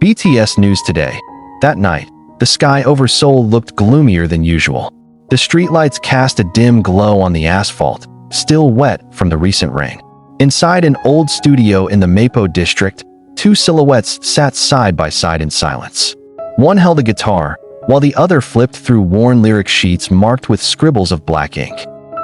BTS News Today. That night, the sky over Seoul looked gloomier than usual. The streetlights cast a dim glow on the asphalt, still wet from the recent rain. Inside an old studio in the Mapo district, two silhouettes sat side by side in silence. One held a guitar, while the other flipped through worn lyric sheets marked with scribbles of black ink.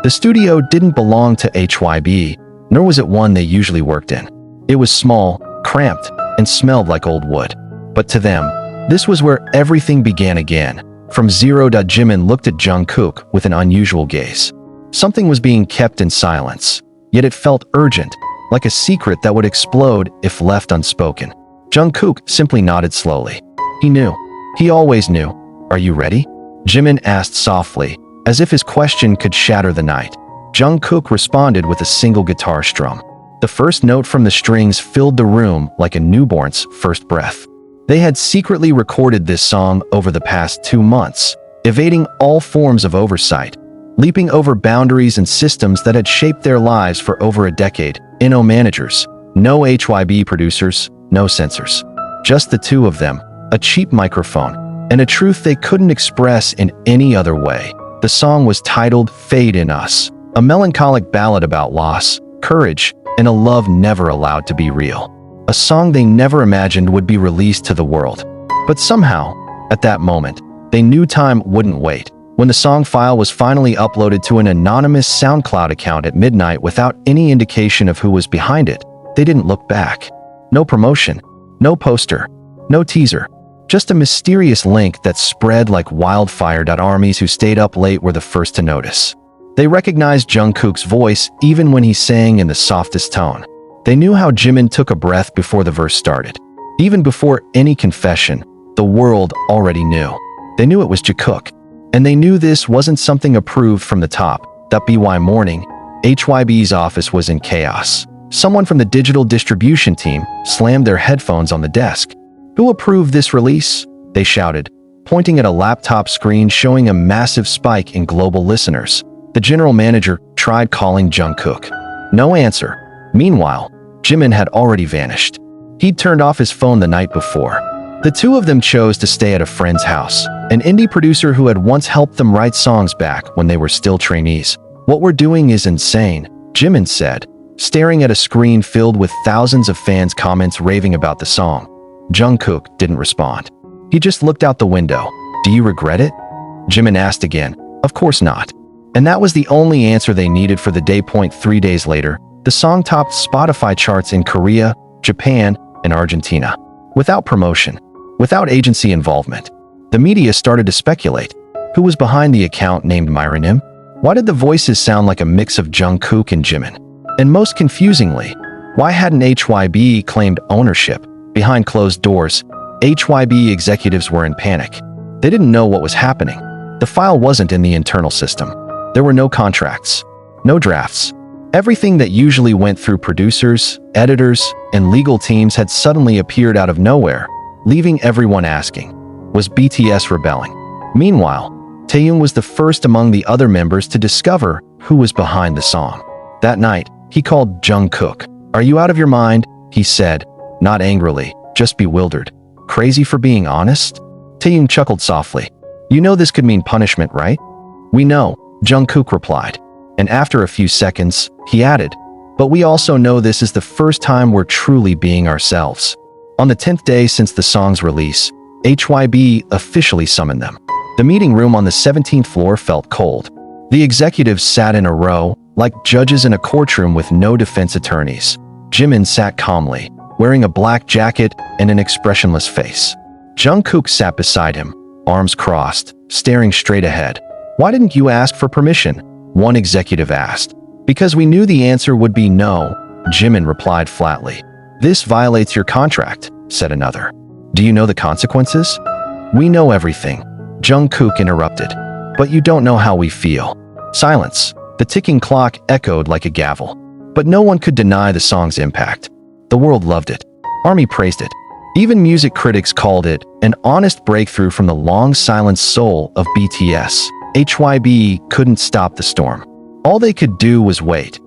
The studio didn't belong to HYBE, nor was it one they usually worked in. It was small, cramped, and smelled like old wood. But to them, this was where everything began again. From zero, Jimin looked at Jikook with an unusual gaze. Something was being kept in silence, yet it felt urgent, like a secret that would explode if left unspoken. Jikook simply nodded slowly. He knew. He always knew. Are you ready? Jimin asked softly, as if his question could shatter the night. Jikook responded with a single guitar strum. The first note from the strings filled the room like a newborn's first breath. They had secretly recorded this song over the past 2 months, evading all forms of oversight, leaping over boundaries and systems that had shaped their lives for over a decade. No managers, no HYBE producers, no censors. Just the two of them, a cheap microphone, and a truth they couldn't express in any other way. The song was titled Fade in Us, a melancholic ballad about loss, courage, and a love never allowed to be real. A song they never imagined would be released to the world. But somehow, at that moment, they knew time wouldn't wait. When the song file was finally uploaded to an anonymous SoundCloud account at midnight without any indication of who was behind it, they didn't look back. No promotion, no poster, no teaser. Just a mysterious link that spread like wildfire. Armies who stayed up late were the first to notice. They recognized Jungkook's voice even when he sang in the softest tone. They knew how Jimin took a breath before the verse started. Even before any confession, the world already knew. They knew it was Jikook. And they knew this wasn't something approved from the top. That by morning, HYBE's office was in chaos. Someone from the digital distribution team slammed their headphones on the desk. Who approved this release? They shouted, pointing at a laptop screen showing a massive spike in global listeners. The general manager tried calling Jikook. No answer. Meanwhile, Jimin had already vanished. He'd turned off his phone the night before. The two of them chose to stay at a friend's house, an indie producer who had once helped them write songs back when they were still trainees. What we're doing is insane, Jimin said, staring at a screen filled with thousands of fans' comments raving about the song. Jikook didn't respond. He just looked out the window. Do you regret it? Jimin asked again. Of course not. And that was the only answer they needed for the day. 3 days later, the song topped Spotify charts in Korea, Japan, and Argentina. Without promotion, without agency involvement, the media started to speculate. Who was behind the account named Myronim? Why did the voices sound like a mix of Jikook and Jimin? And most confusingly, why hadn't HYBE claimed ownership? Behind closed doors, HYBE executives were in panic. They didn't know what was happening. The file wasn't in the internal system. There were no contracts, no drafts. Everything that usually went through producers, editors, and legal teams had suddenly appeared out of nowhere, leaving everyone asking, was BTS rebelling? Meanwhile, Taeyong was the first among the other members to discover who was behind the song. That night, he called Jikook. Are you out of your mind? He said, not angrily, just bewildered. Crazy for being honest? Taeyong chuckled softly. You know this could mean punishment, right? We know, Jikook replied. And after a few seconds, he added, but we also know this is the first time we're truly being ourselves. On the 10th day since the song's release, HYBE officially summoned them. The meeting room on the 17th floor felt cold. The executives sat in a row, like judges in a courtroom with no defense attorneys. Jimin sat calmly, wearing a black jacket and an expressionless face. Jikook sat beside him, arms crossed, staring straight ahead. Why didn't you ask for permission? One executive asked. Because we knew the answer would be no, Jimin replied flatly. This violates your contract, said another. Do you know the consequences? We know everything, Jikook interrupted. But you don't know how we feel. Silence. The ticking clock echoed like a gavel. But no one could deny the song's impact. The world loved it. ARMY praised it. Even music critics called it an honest breakthrough from the long-silenced soul of BTS. HYBE couldn't stop the storm. All they could do was wait.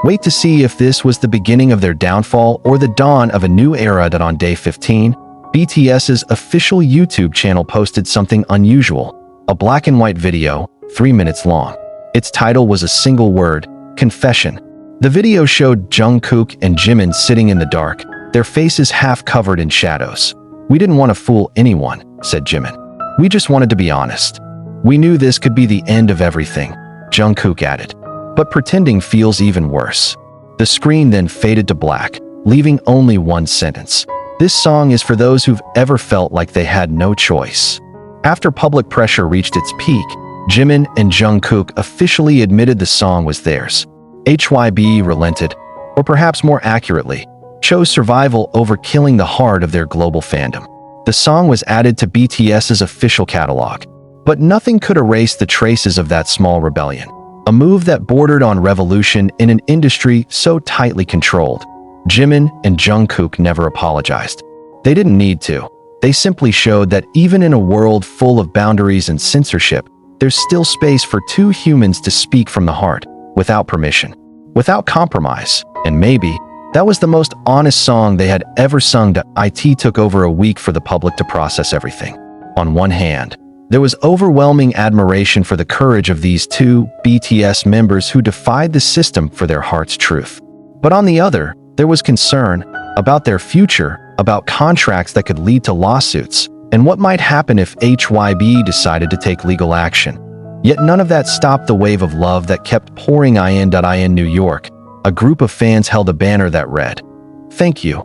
Wait to see if this was the beginning of their downfall or the dawn of a new era. That on day 15, BTS's official YouTube channel posted something unusual, a black and white video, 3 minutes long. Its title was a single word, confession. The video showed Jungkook and Jimin sitting in the dark, their faces half covered in shadows. "We didn't want to fool anyone," said Jimin. "We just wanted to be honest. We knew this could be the end of everything," Jungkook added. "But pretending feels even worse." The screen then faded to black, leaving only one sentence. "This song is for those who've ever felt like they had no choice." After public pressure reached its peak, Jimin and Jungkook officially admitted the song was theirs. HYBE relented, or perhaps more accurately, chose survival over killing the heart of their global fandom. The song was added to BTS's official catalog, but nothing could erase the traces of that small rebellion, a move that bordered on revolution in an industry so tightly controlled. Jimin and Jungkook never apologized. They didn't need to. They simply showed that even in a world full of boundaries and censorship, there's still space for two humans to speak from the heart, without permission, without compromise, and maybe that was the most honest song they had ever sung. It took over a week for the public to process everything. On one hand, there was overwhelming admiration for the courage of these two BTS members who defied the system for their heart's truth. But on the other, there was concern about their future, about contracts that could lead to lawsuits, and what might happen if HYBE decided to take legal action. Yet none of that stopped the wave of love that kept pouring in New York. A group of fans held a banner that read, "Thank you,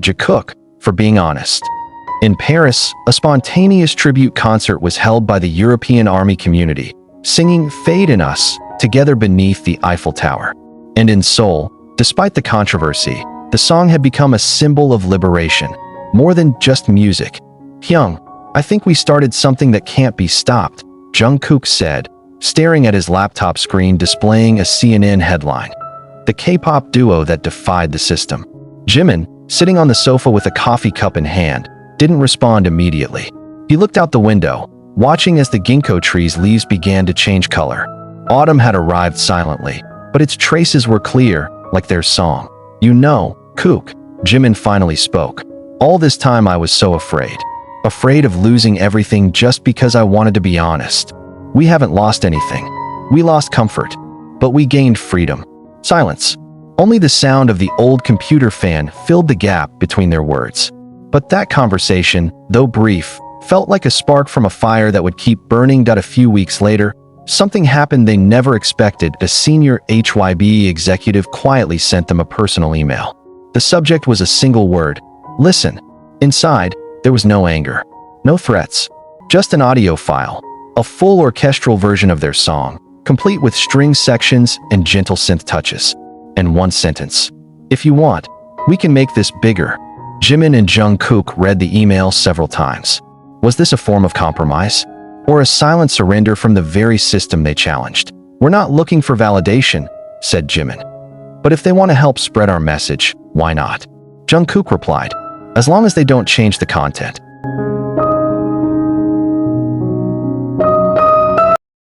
Jikook, for being honest." In Paris, a spontaneous tribute concert was held by the European Army community, singing "Fade in Us" together beneath the Eiffel Tower. And in Seoul, despite the controversy, the song had become a symbol of liberation, more than just music. "Hyung, I think we started something that can't be stopped," Jungkook said, staring at his laptop screen displaying a CNN headline. The K-pop duo that defied the system. Jimin, sitting on the sofa with a coffee cup in hand, didn't respond immediately. He looked out the window, watching as the ginkgo tree's leaves began to change color. Autumn had arrived silently, but its traces were clear, like their song. "You know, Kook," Jimin finally spoke. "All this time I was so afraid. Afraid of losing everything just because I wanted to be honest. We haven't lost anything. We lost comfort, but we gained freedom." Silence. Only the sound of the old computer fan filled the gap between their words. But that conversation, though brief, felt like a spark from a fire that would keep burning. A few weeks later, something happened they never expected. A senior HYBE executive quietly sent them a personal email. The subject was a single word, "Listen." Inside, there was no anger, no threats, just an audio file, a full orchestral version of their song, complete with string sections and gentle synth touches. And one sentence, "If you want, we can make this bigger." Jimin and Jungkook read the email several times. Was this a form of compromise? Or a silent surrender from the very system they challenged? "We're not looking for validation," said Jimin. "But if they want to help spread our message, why not?" Jungkook replied, "As long as they don't change the content."